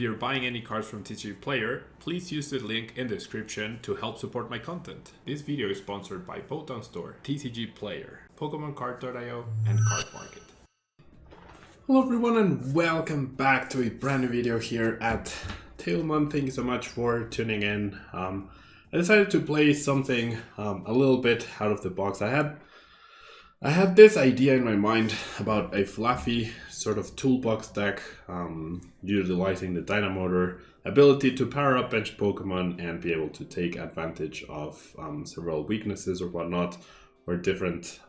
you're buying any cards from TCG Player, please use the link in the description to help support my content. This video is sponsored by Pokemon Store, TCG Player, PokemonCard.io, and Card Market. Hello everyone and welcome back to a brand new video here at Tailmon. Thank you so much for tuning in. I decided to play something a little bit out of the box. I had this idea in my mind about a FLAAFFY sort of toolbox deck, utilizing the Dynamotor ability to power up bench Pokemon and be able to take advantage of several weaknesses or whatnot, or different,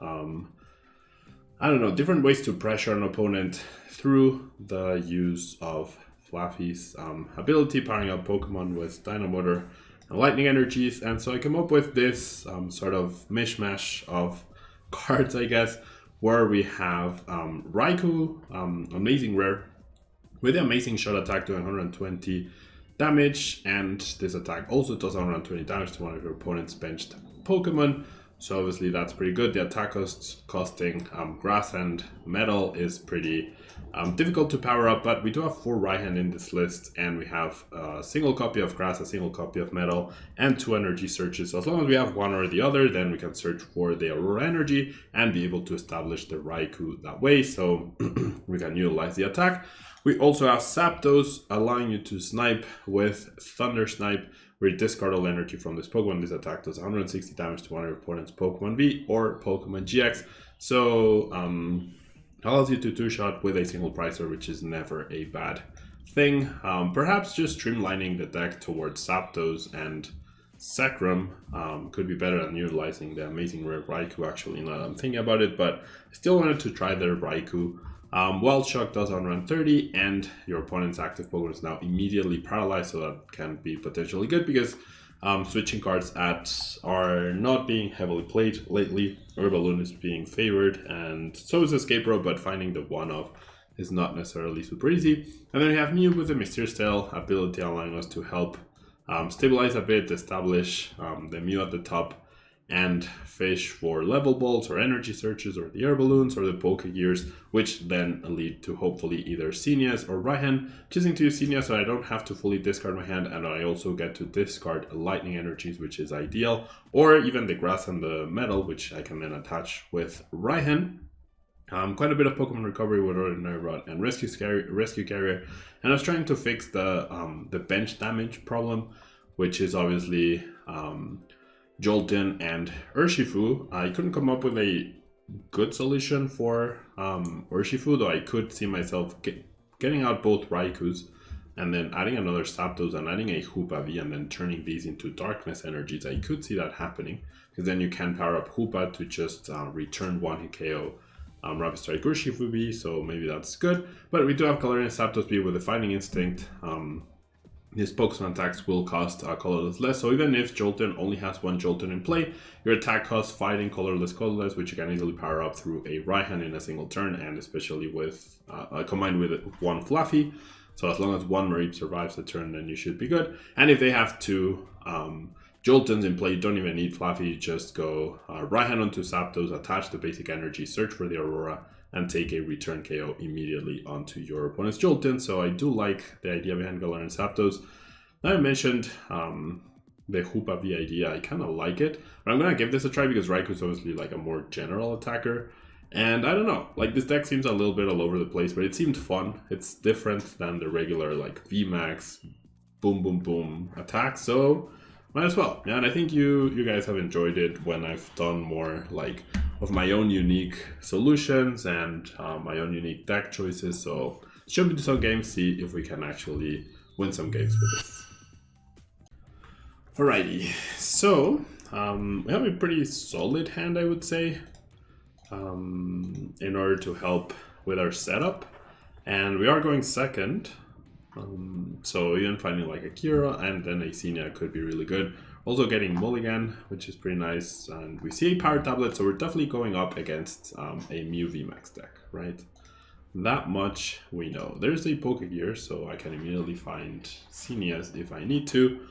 different ways to pressure an opponent through the use of FLAAFFY's ability, powering up Pokemon with Dynamotor and Lightning Energies. And so I came up with this sort of mishmash of cards, I guess, where we have Raikou, amazing rare, with the amazing shot attack doing 120 damage, and this attack also does 120 damage to one of your opponent's benched Pokemon. So obviously that's pretty good. The attack costing Grass and Metal is pretty difficult to power up, but we do have 4 Raihan in this list, and we have a single copy of Grass, a single copy of Metal, and 2 energy searches. So as long as we have one or the other, then we can search for the Aurora energy and be able to establish the Raikou that way. So we can utilize the attack. We also have Zapdos, allowing you to snipe with Thunder Snipe, where you discard all energy from this Pokemon. This attack does 160 damage to one of your opponent's Pokemon V or Pokemon GX. So allows you to two-shot with a single pricer, which is never a bad thing. Perhaps just streamlining the deck towards Zapdos and Zekrom could be better than utilizing the amazing rare Raikou, actually, now that I'm thinking about it. But I still wanted to try the Raikou. Wild Shock does 130, and your opponent's active Pokemon is now immediately paralyzed, so that can be potentially good because switching cards are not being heavily played lately. Urballoon is being favored, and so is Escape Rope, but finding the one-off is not necessarily super easy. And then we have Mew with the Mysterious Tail ability, allowing us to help stabilize a bit, establish the Mew at the top, and fish for level balls or energy searches or the Urballoons or the Pokegears, which then lead to hopefully either Xenias or Raihan. Choosing to use Xenia so I don't have to fully discard my hand, and I also get to discard Lightning Energies, which is ideal, or even the Grass and the Metal, which I can then attach with Raihan. Quite a bit of Pokemon recovery with Ordinary Rod and Rescue Carrier, and I was trying to fix the bench damage problem, which is obviously Jolteon and Urshifu. I couldn't come up with a good solution for Urshifu, though I could see myself getting out both Raikous and then adding another Zapdos and adding a Hoopa V and then turning these into Darkness Energies. I could see that happening, because then you can power up Hoopa to just return 1-hit KO Rapid Strike Urshifu V, so maybe that's good. But we do have Colorless Zapdos V with a Fighting Instinct. His Pokemon attacks will cost colorless less, so even if Jolteon only has 1 Jolteon in play, your attack costs fighting colorless, which you can easily power up through a Raihan in a single turn, and especially with combined with 1 FLAAFFY. So as long as 1 Mareep survives the turn, then you should be good. And if they have 2 Jolteons in play, you don't even need FLAAFFY, you just go Raihan onto Zapdos, attach the basic energy, search for the Aurora, and take a return KO immediately onto your opponent's Jolteon. So I do like the idea behind Galar and Zapdos. Now I mentioned the Hoopa V idea, I kind of like it, but I'm going to give this a try because Raikou is obviously like a more general attacker. And I don't know, like this deck seems a little bit all over the place, but it seemed fun. It's different than the regular like VMAX boom boom boom attack, so might as well. Yeah, and I think you guys have enjoyed it when I've done more like of my own unique solutions and my own unique deck choices. So should we do some games, see if we can actually win some games with this. Alrighty, so we have a pretty solid hand, I would say, in order to help with our setup, and we are going second. So even finding like a Kira and then a Xenia could be really good. Also getting Mulligan, which is pretty nice, and we see a Power Tablet, so we're definitely going up against a Mew VMAX deck, right? That much we know. There's a Pokegear, so I can immediately find Xenias if I need to.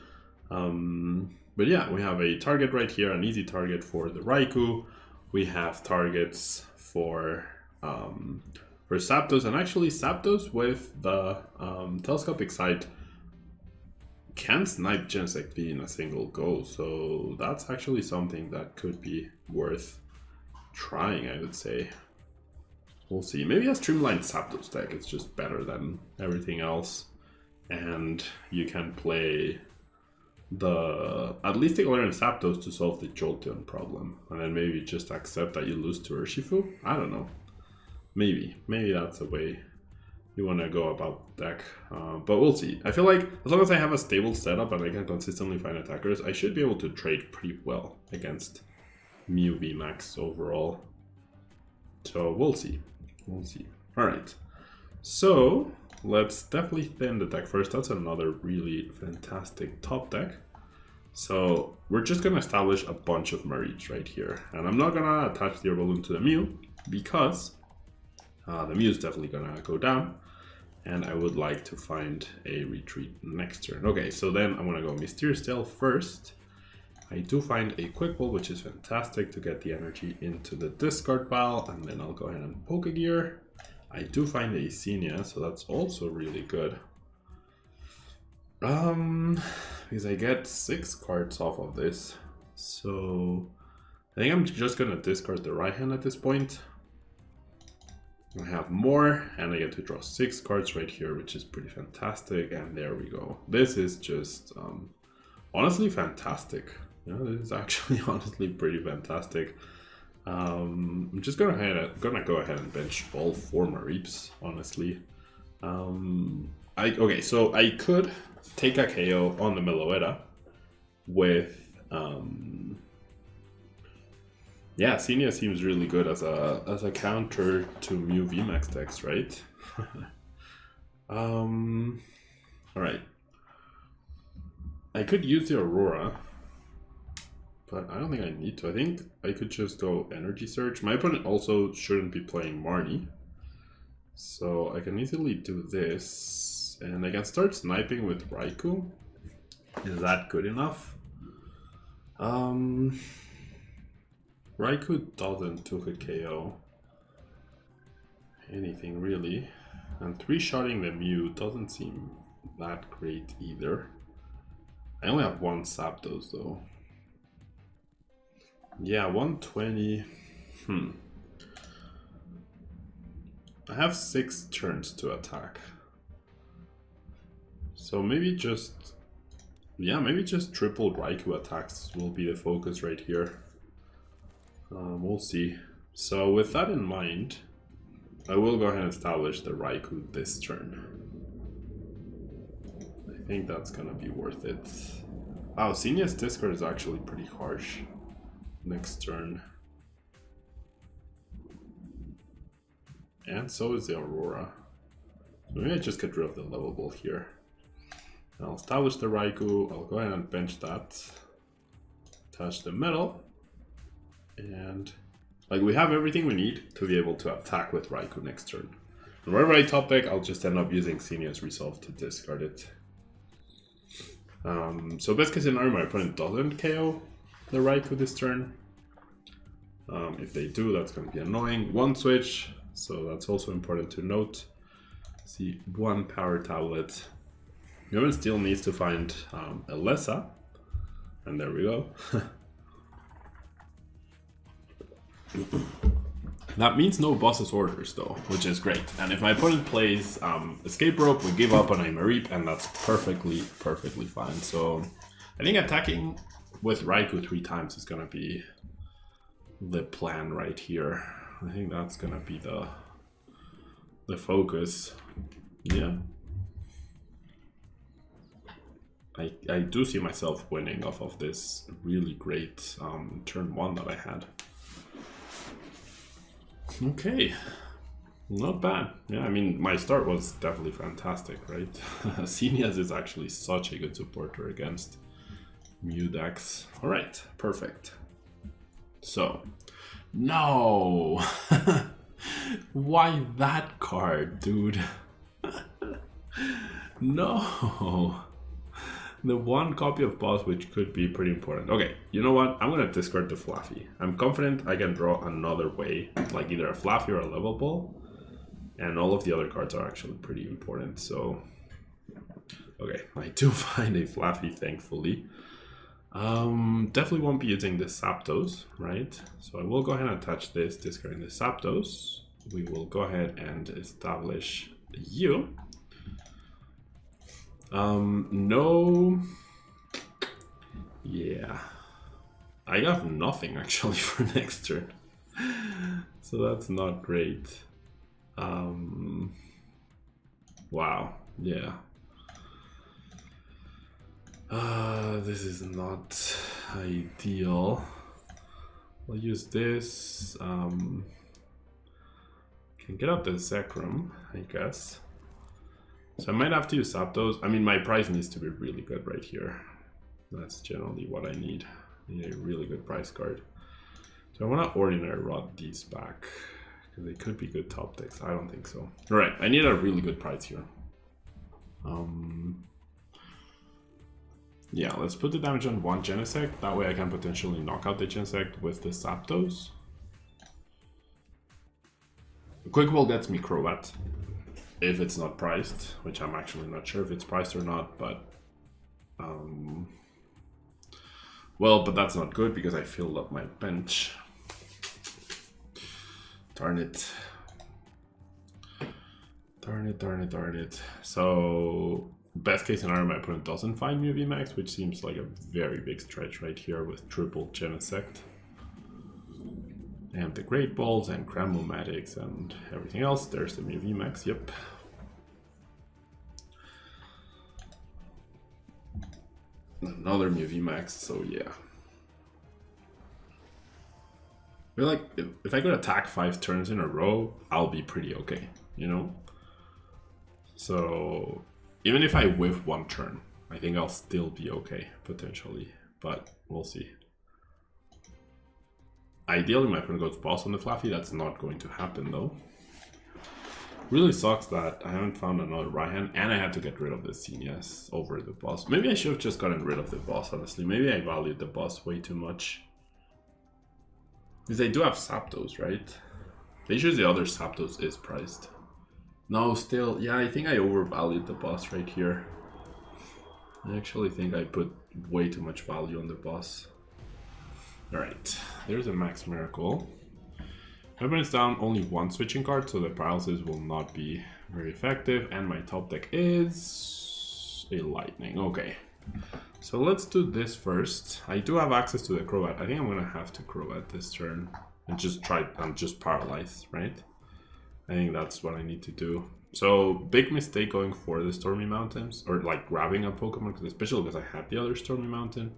But yeah, we have a target right here, an easy target for the Raikou. We have targets for for Zapdos, and actually Zapdos with the telescopic sight can snipe Genesect V in a single go, so that's actually something that could be worth trying, I would say. We'll see. Maybe a streamlined Zapdos deck is just better than everything else, and you can play at least the Galarian Zapdos to solve the Jolteon problem, and then maybe just accept that you lose to Urshifu. I don't know. Maybe that's a way you want to go about the deck, but we'll see. I feel like as long as I have a stable setup and I can consistently find attackers, I should be able to trade pretty well against Mew VMAX overall. So we'll see. All right. So let's definitely thin the deck first. That's another really fantastic top deck. So we're just gonna establish a bunch of Mareeps right here, and I'm not gonna attach the Balloon to the Mew because the Mew is definitely gonna go down, and I would like to find a retreat next turn. Okay, so then I'm gonna go Mysterious Tail first. I do find a Quick Ball, which is fantastic to get the energy into the discard pile, and then I'll go ahead and Pokegear. I do find a Xenia, so that's also really good. Because I get 6 cards off of this, so I think I'm just gonna discard the right hand at this point. I have more, and I get to draw 6 cards right here, which is pretty fantastic, and there we go. This is just honestly fantastic. Yeah, this is actually honestly pretty fantastic. I'm just gonna go ahead and bench all 4 Mareeps, honestly. Okay, so I could take a KO on the Meloetta with yeah, Xenia seems really good as a counter to Mew VMAX decks, right? Alright. I could use the Aurora, but I don't think I need to. I think I could just go Energy Surge. My opponent also shouldn't be playing Marnie, so I can easily do this, and I can start sniping with Raikou. Is that good enough? Raikou doesn't took a KO anything really, and 3-shotting the Mew doesn't seem that great either. I only have 1 Zapdos though. Yeah, 120. I have 6 turns to attack, so maybe just triple Raikou attacks will be the focus right here. We'll see. So with that in mind, I will go ahead and establish the Raikou this turn. I think that's gonna be worth it. Wow, Xenia's discard is actually pretty harsh next turn. And so is the Aurora. So maybe I just get rid of the level ball here. I'll establish the Raikou, I'll go ahead and bench that. Attach the metal. And like we have everything we need to be able to attack with Raikou next turn. And wherever I top deck, I'll just end up using Xenia's Resolve to discard it. So best case scenario, my opponent doesn't KO the Raikou this turn. If they do, that's going to be annoying. 1 switch, so that's also important to note. See, 1 power tablet. My opponent still needs to find Elessa, and there we go. That means no boss's orders though, which is great. And if my opponent plays Escape Rope, we give up on a Mareep, and that's perfectly fine. So I think attacking with Raikou 3 times is gonna be the plan right here. I think that's gonna be the focus. Yeah. I do see myself winning off of this really great turn 1 that I had. Okay, not bad. Yeah, I mean, my start was definitely fantastic, right? Xenia's is actually such a good supporter against Mew decks. All right, perfect. So, no! Why that card, dude? No! The 1 copy of Boss, which could be pretty important. Okay, you know what? I'm gonna discard the FLAAFFY. I'm confident I can draw another way, like either a FLAAFFY or a Level Ball. And all of the other cards are actually pretty important, so... Okay, I do find a FLAAFFY, thankfully. Definitely won't be using the Zapdos, right? So I will go ahead and attach this, discarding the Zapdos. We will go ahead and establish you. No... Yeah. I have nothing actually for next turn. So that's not great. Wow, yeah. This is not ideal. I'll use this. Can get up the Zekrom, I guess. So I might have to use Zapdos. I mean, my price needs to be really good right here. That's generally what I need. I need a really good price card. So I want to Ordinary Rod these back, because they could be good top decks. I don't think so. Alright, I need a really good price here. Yeah, let's put the damage on one Genesect. That way I can potentially knock out the Genesect with the Zapdos. Quick Ball gets me Crobat. If it's not priced, which I'm actually not sure if it's priced or not, but... well, but that's not good because I filled up my bench. Darn it. Darn it, darn it, darn it. So, best case scenario, my opponent doesn't find Mew VMAX, which seems like a very big stretch right here with triple Genesect. And the Great Balls and Cram-O-Matics and everything else. There's the Mew VMAX, yep. Another Mew VMAX, so yeah. I feel like if I could attack 5 turns in a row, I'll be pretty okay, you know? So even if I whiff 1 turn, I think I'll still be okay, potentially. But we'll see. Ideally, my opponent goes boss on the FLAAFFY. That's not going to happen, though. Really sucks that I haven't found another right hand, and I had to get rid of the Xenias over the boss. Maybe I should have just gotten rid of the boss, honestly. Maybe I valued the boss way too much. Because they do have Zapdos, right? The issue is the other Zapdos is priced. No, still, yeah, I think I overvalued the boss right here. I actually think I put way too much value on the boss. Alright, there's a Max Miracle. My opponent's down only 1 switching card, so the paralysis will not be very effective. And my top deck is a Lightning. Okay, so let's do this first. I do have access to the Crobat. I think I'm gonna have to Crobat this turn and just try and just paralyze, right? I think that's what I need to do. So big mistake going for the Stormy Mountains, or like grabbing a Pokemon, especially because I had the other Stormy Mountain.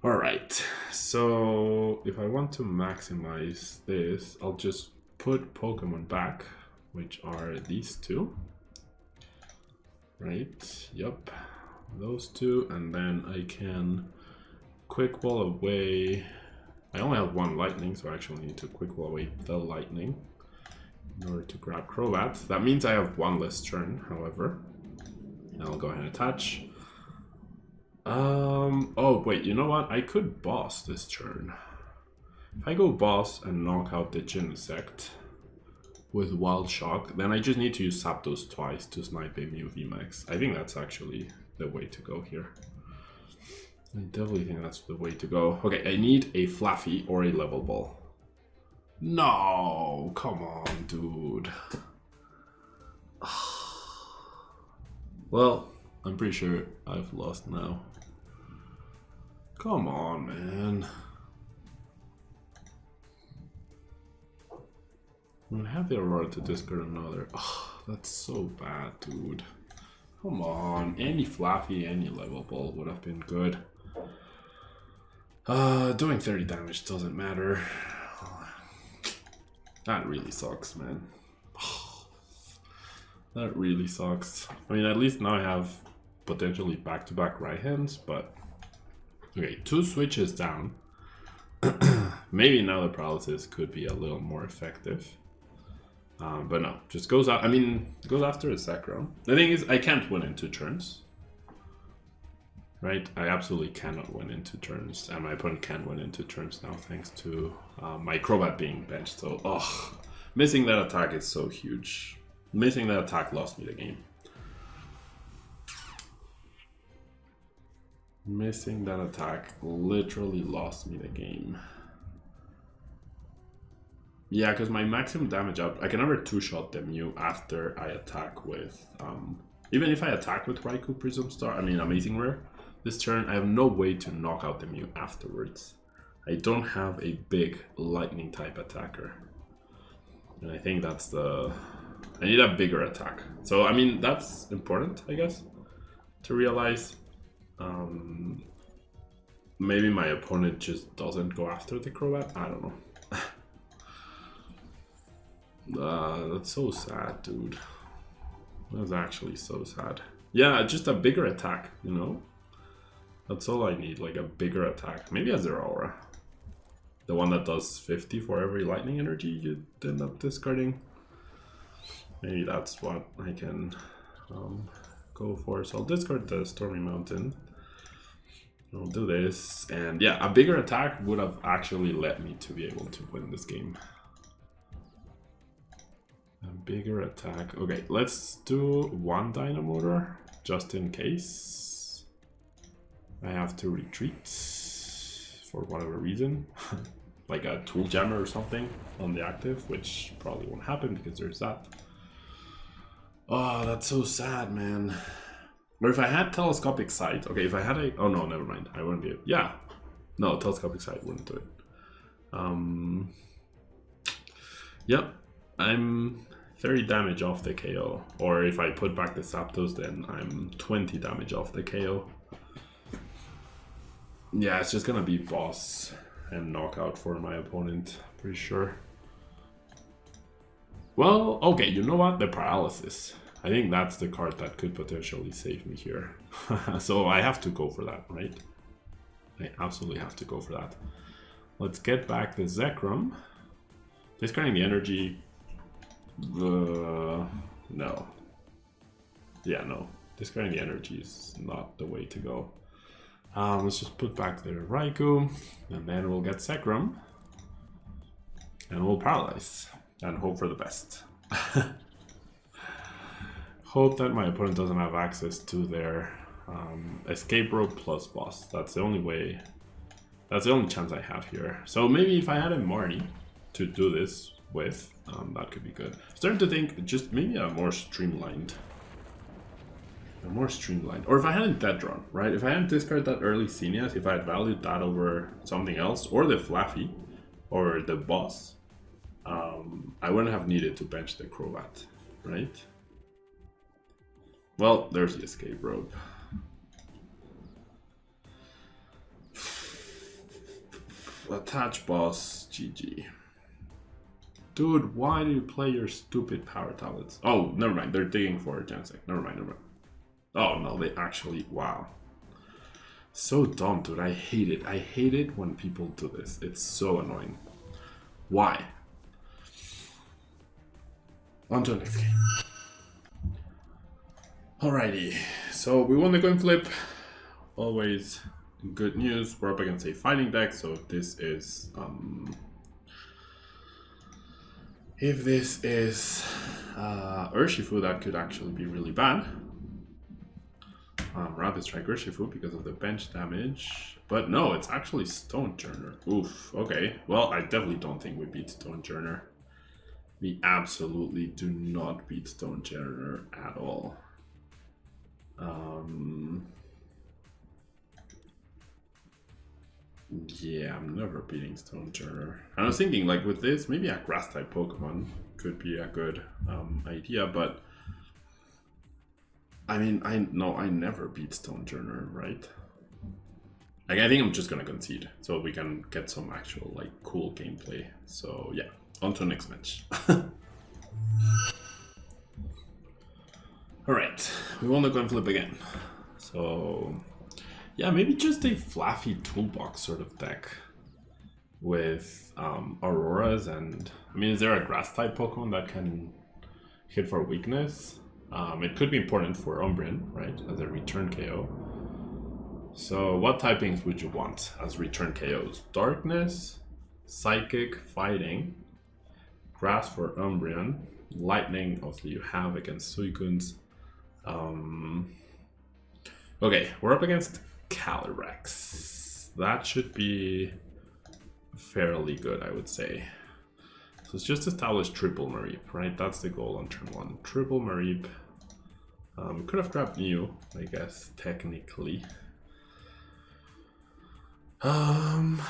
Alright, so if I want to maximize this, I'll just put Pokemon back, which are these 2. Right, yep, those 2, and then I can Quick Ball away. I only have 1 Lightning, so I actually need to Quick Ball away the Lightning in order to grab Crobat. That means I have 1 less turn, however. And I'll go ahead and attach. Oh wait, you know what? I could boss this turn. If I go boss and knock out the Genesect with Wild Shock, then I just need to use Zapdos twice to snipe a Mew VMAX. I think that's actually the way to go here. I definitely think that's the way to go. Okay, I need a FLAAFFY or a Level Ball. No, come on, dude. Well, I'm pretty sure I've lost now. Come on, man. I have the Aurora to discard another. Oh, that's so bad, dude. Come on. Any FLAAFFY, any Level Ball would have been good. Doing 30 damage doesn't matter. That really sucks, man. That really sucks. I mean, at least now I have potentially back-to-back right hands, but... Okay, 2 switches down. Maybe now the paralysis could be a little more effective. But no, just goes out. I mean, goes after a Zekrom. The thing is, I can't win in 2 turns. right? I absolutely cannot win into turns, and my opponent can win into turns now thanks to my Crobat being benched. So, missing that attack is so huge. Missing that attack lost me the game. Missing that attack literally lost me the game. Yeah, because my maximum damage up, I can never two-shot the Mew after I attack with, even if I attack with Raikou Prism Star, I mean Amazing Rare, this turn I have no way to knock out the Mew afterwards. I don't have a big lightning type attacker. And I think that's I need a bigger attack. So, I mean, that's important, I guess, to realize. Maybe my opponent just doesn't go after the Crobat, I don't know. That's so sad, dude. That's actually so sad. Yeah, just a bigger attack, you know? That's all I need, like a bigger attack. Maybe a Zeraora. The one that does 50 for every lightning energy you end up discarding. Maybe that's what I can go for. So I'll discard the Stormy Mountain. I'll do this. And yeah, a bigger attack would have actually led me to be able to win this game. A bigger attack. Okay, let's do one Dynamotor, just in case I have to retreat for whatever reason. Like a Tool Jammer or something on the active, which probably won't happen because there's that. Oh, that's so sad, man. Or if I had Telescopic Sight. Okay, if I had a... Oh no, never mind. I wouldn't be able... Yeah. No, Telescopic Sight wouldn't do it. Yep. I'm 30 damage off the KO. Or if I put back the Zapdos, then I'm 20 damage off the KO. Yeah, it's just gonna be boss and knockout for my opponent, pretty sure. Well, okay, you know what? The Paralysis. I think that's the card that could potentially save me here. So I have to go for that, right? I absolutely have to go for that. Let's get back the Zekrom. Discarding the energy... no. Yeah, no. Discarding the energy is not the way to go. Let's just put back the Raikou, and then we'll get Zekrom. And we'll Paralyze, and hope for the best. Hope that my opponent doesn't have access to their Escape Rope plus Boss. That's the only way, that's the only chance I have here. So maybe if I had a Marnie to do this with, that could be good. I'm starting to think just maybe a more streamlined. Or if I hadn't Deadron, right? If I hadn't discarded that early Xenias, if I had valued that over something else, or the FLAAFFY, or the Boss, I wouldn't have needed to bench the Crobat, right? Well, there's the Escape Rope. Attach Boss, GG. Dude, why do you play your stupid power tablets? Oh, never mind, they're digging for Genesect. Never mind. Oh no, they actually, wow. So dumb, dude, I hate it. I hate it when people do this. It's so annoying. Why? On to the next game. Alrighty, so we won the coin flip. Always good news. We're up against a fighting deck, so if this is Urshifu, that could actually be really bad. Rapid Strike Urshifu because of the bench damage. But no, it's actually Stonjourner. Oof, okay. Well, I definitely don't think we beat Stonjourner. We absolutely do not beat Stonjourner at all. Yeah, I'm never beating Stonjourner. I was thinking, like, with this, maybe a Grass-type Pokemon could be a good idea, but... I mean, I never beat Stonjourner, right? Like, I think I'm just gonna concede, so we can get some actual, like, cool gameplay. So, yeah, on to the next match. Alright, we won the coin flip again. So, yeah, maybe just a FLAAFFY Tool Box sort of deck with Auroras and... I mean, is there a Grass-type Pokemon that can hit for weakness? It could be important for Umbreon, right, as a return KO. So what typings would you want as return KOs? Darkness, Psychic, Fighting, Grass for Umbreon, Lightning, obviously you have against Suicuns. Okay, we're up against Calyrex. That should be fairly good, I would say. So it's just establish triple Mareep, right? That's the goal on turn 1. Triple Mareep. Could have grabbed Mew, I guess, technically. And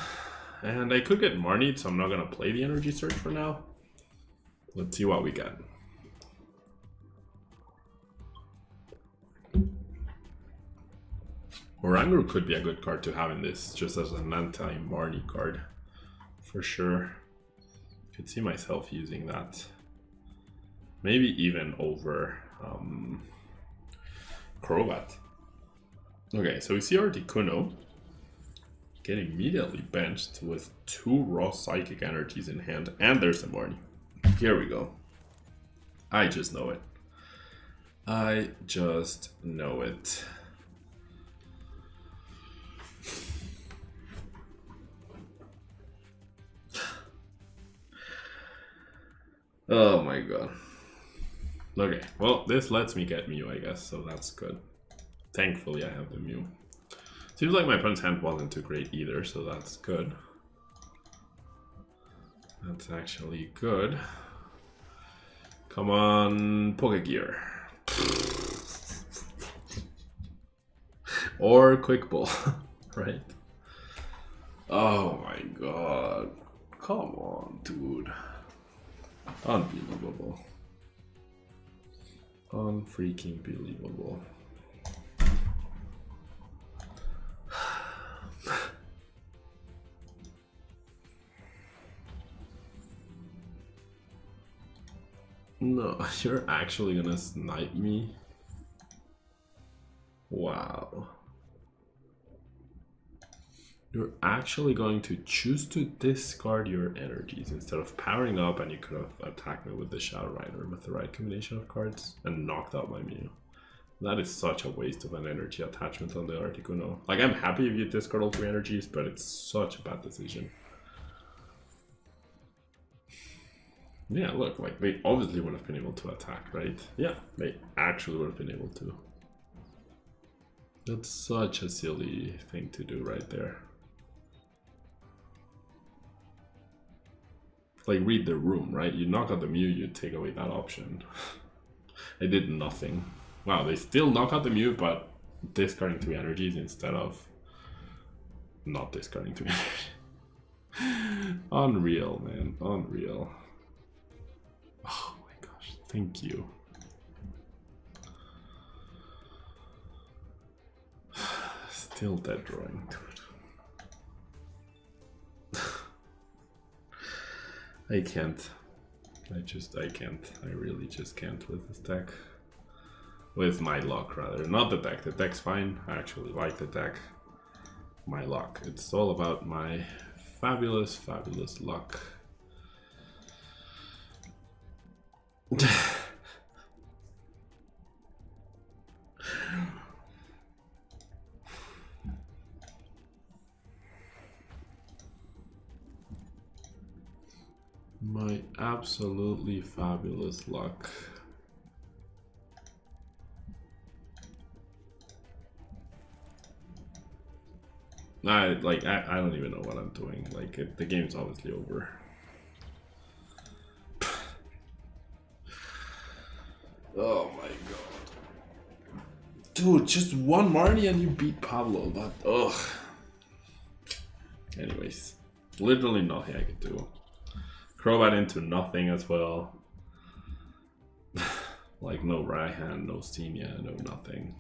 I could get Marnied, so I'm not gonna play the Energy Surge for now. Let's see what we get. Oranguru could be a good card to have in this, just as an anti-Marnie card, for sure. Could see myself using that. Maybe even over Crobat. Okay, so we see Articuno get immediately benched with 2 raw Psychic Energies in hand, and there's a Marnie. Here we go. I just know it. I just know it. Oh my god. Okay, well, this lets me get Mew, I guess, so that's good. Thankfully, I have the Mew. Seems like my opponent's hand wasn't too great either, so that's good. That's actually good. Come on, Pokegear. Or Quick Ball, right? Oh my god. Come on, dude. Unbelievable. Unfreaking believable. No, you're actually gonna snipe me? Wow. You're actually going to choose to discard your energies instead of powering up, and you could have attacked me with the Shadow Rider with the right combination of cards and knocked out my Mew. That is such a waste of an energy attachment on the Articuno. Like, I'm happy if you discard all 3 energies, but it's such a bad decision. Yeah, look, like, they obviously would have been able to attack, right? Yeah, they actually would have been able to. That's such a silly thing to do right there. Like, read the room, right? You knock out the Mew, you take away that option. They did nothing. Wow, they still knock out the Mew, but discarding 3 energies instead of not discarding 3 energies. Unreal, man. Unreal. Oh my gosh, thank you. Still dead drawing, dude. I can't. I can't. I really just can't with this deck. With my luck, rather. Not the deck. The deck's fine. I actually like the deck. My luck. It's all about my fabulous, fabulous luck. My absolutely fabulous luck. I don't even know what I'm doing. Like, the game's obviously over. Oh my god. Dude, just one Marnie and you beat Pablo. But ugh. Anyways, literally nothing I could do. Crobat into nothing as well. Like, no Raihan, no Senia, no nothing.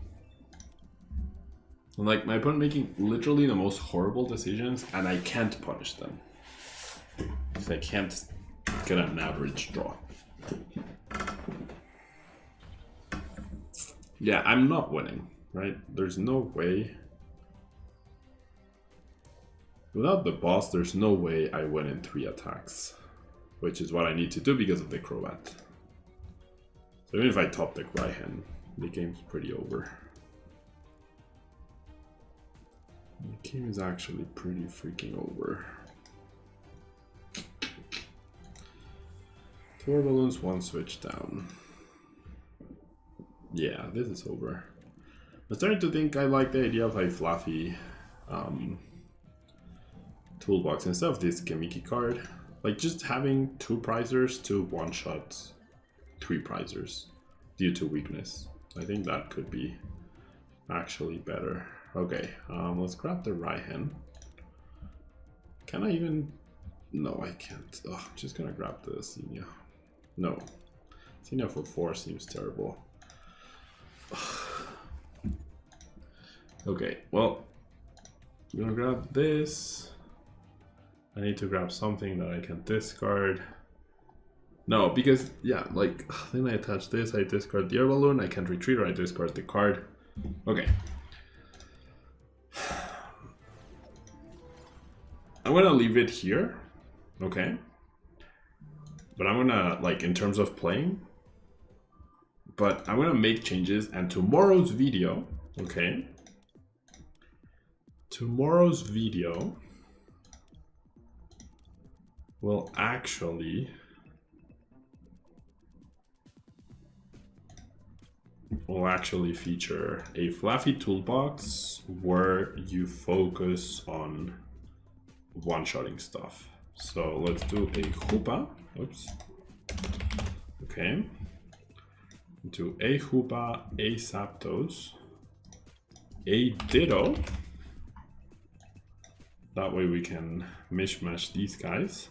And like, my opponent making literally the most horrible decisions, and I can't punish them. Because I can't get an average draw. Yeah, I'm not winning, right? There's no way. Without the boss, there's no way I win in 3 attacks. Which is what I need to do because of the Crobat. So even if I top deck Raihan, the game's pretty over. The game is actually pretty freaking over. 4 balloons, 1 switch down. Yeah, this is over. I'm starting to think I like the idea of a FLAAFFY toolbox instead of this gimmicky card. Like just having 2 prizers to one-shot 3 prizers due to weakness. I think that could be actually better. Okay, let's grab the Raihan. Can I even... No, I can't. Oh, I'm just gonna grab the Senior. No. Senior for 4 seems terrible. Okay, well, I'm gonna grab this. I need to grab something that I can discard. No, because, yeah, like, then I attach this, I discard the air balloon, I can't retreat or I discard the card. Okay. I'm gonna leave it here, okay? But I'm gonna, like, in terms of playing, but I'm gonna make changes, and tomorrow's video, okay? Tomorrow's video will actually feature a FLAAFFY toolbox where you focus on one-shotting stuff. So let's do a Hoopa. Oops. Okay. Do a Hoopa, a Zapdos, a Ditto. That way we can mishmash these guys.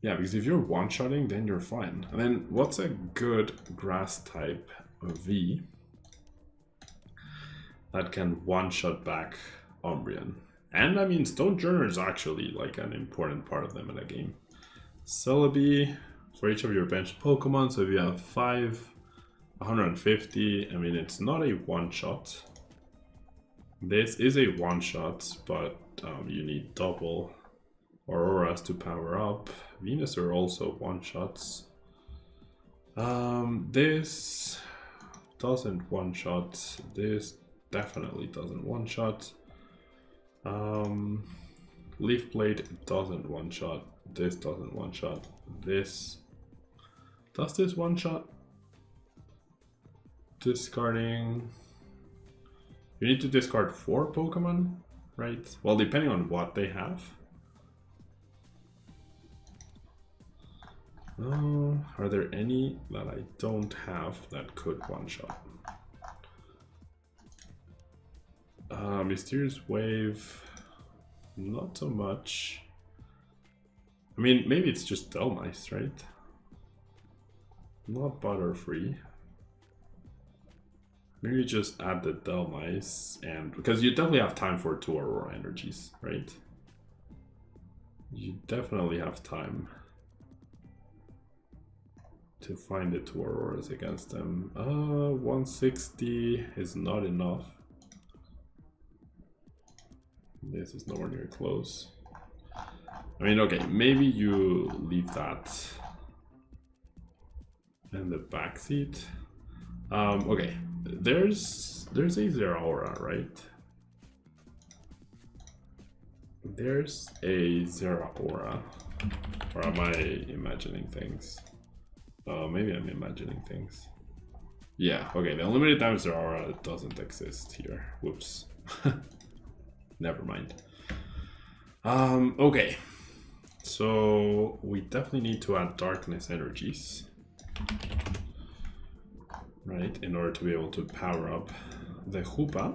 Yeah, because if you're one-shotting, then you're fine. And then what's a good grass type V that can one-shot back Umbreon? And I mean, Stonejourner is actually like an important part of them in a game. Celebi for each of your bench Pokemon. So if you have 5, 150, I mean, it's not a one-shot. This is a one-shot, but you need double Auroras to power up. Venus are also one-shots. This doesn't one-shot. This definitely doesn't one-shot. Leaf Blade doesn't one-shot. This doesn't one-shot. This... Does this one-shot? Discarding... You need to discard 4 Pokemon, right? Well, depending on what they have. Are there any that I don't have that could one-shot? Mysterious Wave, not so much. I mean, maybe it's just Delmice, right? Not Butterfree. Maybe just add the Delmice, and because you definitely have time for 2 Aurora energies, right? You definitely have time to find the 2 Auroras against them. 160 is not enough. This is nowhere near close. I mean, okay, maybe you leave that in the back seat. Okay, there's a Zeraora, right? There's a Zeraora. Or am I imagining things? Maybe I'm imagining things. Yeah, okay, the unlimited damage Zeraora doesn't exist here. Whoops. Never mind. Okay. So we definitely need to add darkness energies. Right, in order to be able to power up the Hoopa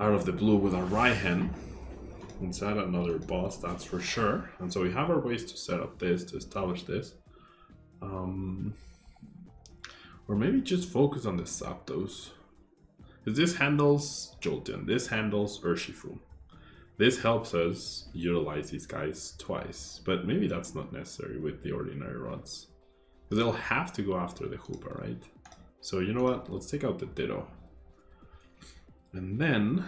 out of the blue with a Raihan. Inside another boss, that's for sure. And so we have our ways to set up this, to establish this. Or maybe just focus on the Zapdos. Because this handles Jolteon, this handles Urshifu. This helps us utilize these guys twice, but maybe that's not necessary with the ordinary rods. Because they'll have to go after the Hoopa, right? So you know what, let's take out the Ditto. And then...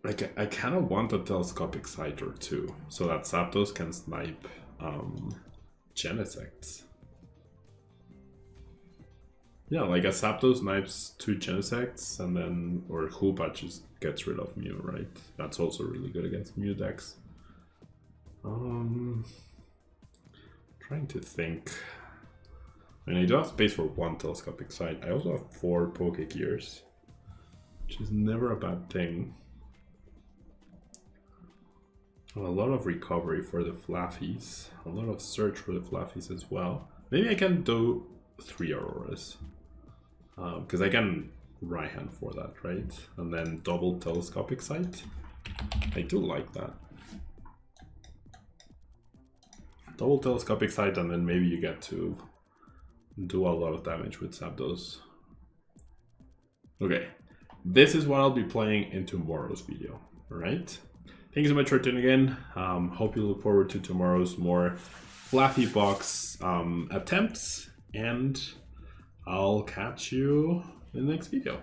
I kind of want a Telescopic Scyther too, so that Zapdos can snipe Genesects. Yeah, like a Zapdos snipes 2 Genesects, and then, or Hoopa just gets rid of Mew, right? That's also really good against Mew decks. Trying to think. I mean, I do have space for 1 Telescopic Sight. I also have 4 Pokegears, which is never a bad thing. A lot of recovery for the FLAAFFYs, a lot of search for the FLAAFFYs as well. Maybe I can do 3 Auroras, because I can right hand for that, right? And then double Telescopic Sight. I do like that. Double Telescopic Sight, and then maybe you get to do a lot of damage with Zapdos. Okay, this is what I'll be playing in tomorrow's video, alright? Thank you so much for tuning in. Hope you look forward to tomorrow's more FLAAFFY box attempts, and I'll catch you in the next video.